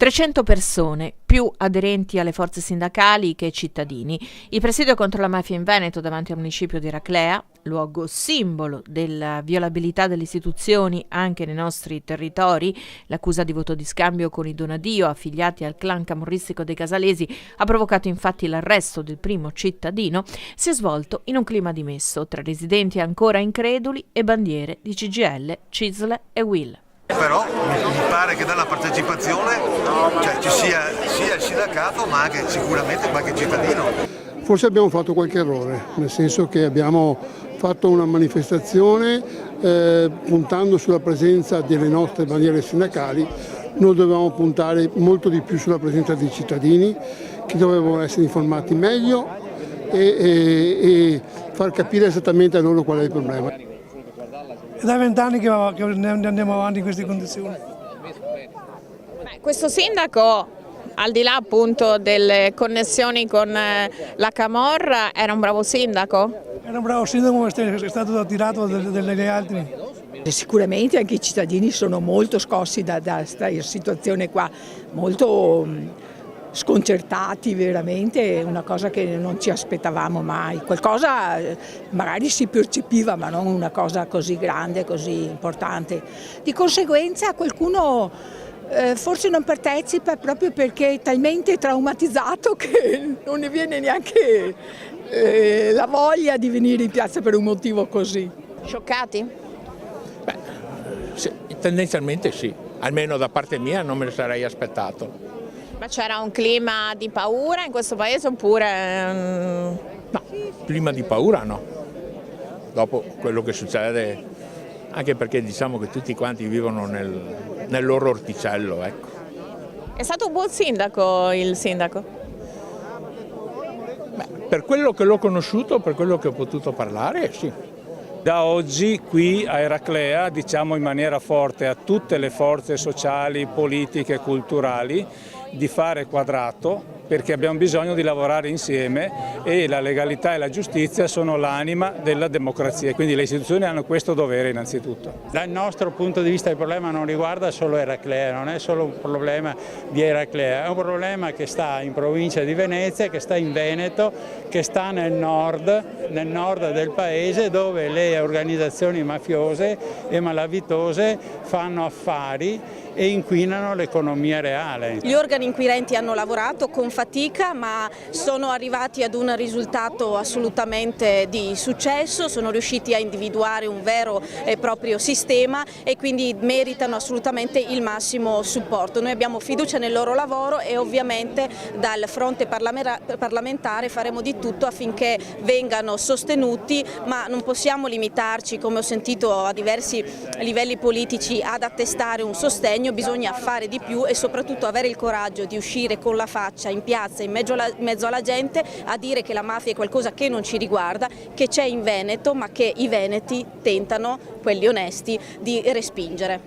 300 persone, più aderenti alle forze sindacali che cittadini. Il presidio contro la mafia in Veneto davanti al municipio di Eraclea, luogo simbolo della violabilità delle istituzioni anche nei nostri territori. L'accusa di voto di scambio con i Donadio, affiliati al clan camorristico dei Casalesi, ha provocato infatti l'arresto del primo cittadino. Si è svolto in un clima dimesso tra residenti ancora increduli e bandiere di CGIL, CISL e UIL. Però mi pare che dalla partecipazione ci sia il sindacato ma anche sicuramente qualche cittadino. Forse abbiamo fatto qualche errore, nel senso che abbiamo fatto una manifestazione puntando sulla presenza delle nostre bandiere sindacali. Noi dovevamo puntare molto di più sulla presenza dei cittadini che dovevano essere informati meglio e far capire esattamente a loro qual è il problema. È da 20 anni che andiamo avanti in queste condizioni. Questo sindaco, al di là appunto delle connessioni con la camorra, era un bravo sindaco? Era un bravo sindaco, ma è stato attirato dagli altri. Sicuramente anche i cittadini sono molto scossi da questa situazione qua, molto sconcertati veramente, è una cosa che non ci aspettavamo mai, qualcosa magari si percepiva ma non una cosa così grande, così importante. Di conseguenza qualcuno forse non partecipa proprio perché è talmente traumatizzato che non ne viene neanche la voglia di venire in piazza per un motivo così. Scioccati? Beh, sì, tendenzialmente sì, almeno da parte mia non me lo sarei aspettato. Ma c'era un clima di paura in questo paese oppure? No, clima di paura no, dopo quello che succede, anche perché diciamo che tutti quanti vivono nel loro orticello, ecco. È stato un buon sindaco il sindaco? Beh, per quello che l'ho conosciuto, per quello che ho potuto parlare, sì. Da oggi qui a Eraclea diciamo in maniera forte a tutte le forze sociali, politiche e culturali di fare quadrato perché abbiamo bisogno di lavorare insieme e la legalità e la giustizia sono l'anima della democrazia, quindi le istituzioni hanno questo dovere innanzitutto. Dal nostro punto di vista il problema non riguarda solo Eraclea, non è solo un problema di Eraclea, è un problema che sta in provincia di Venezia, che sta in Veneto, che sta nel nord del paese dove le organizzazioni mafiose e malavitose fanno affari e inquinano l'economia reale. Gli organi inquirenti hanno lavorato con fatica ma sono arrivati ad un risultato assolutamente di successo, sono riusciti a individuare un vero e proprio sistema e quindi meritano assolutamente il massimo supporto. Noi abbiamo fiducia nel loro lavoro e ovviamente dal fronte parlamentare faremo di tutto affinché vengano sostenuti, ma non possiamo limitarci, come ho sentito a diversi livelli politici, ad attestare un sostegno. Bisogna fare di più e soprattutto avere il coraggio di uscire con la faccia in piazza, in mezzo alla gente, a dire che la mafia è qualcosa che non ci riguarda, che c'è in Veneto ma che i veneti tentano, quelli onesti, di respingere.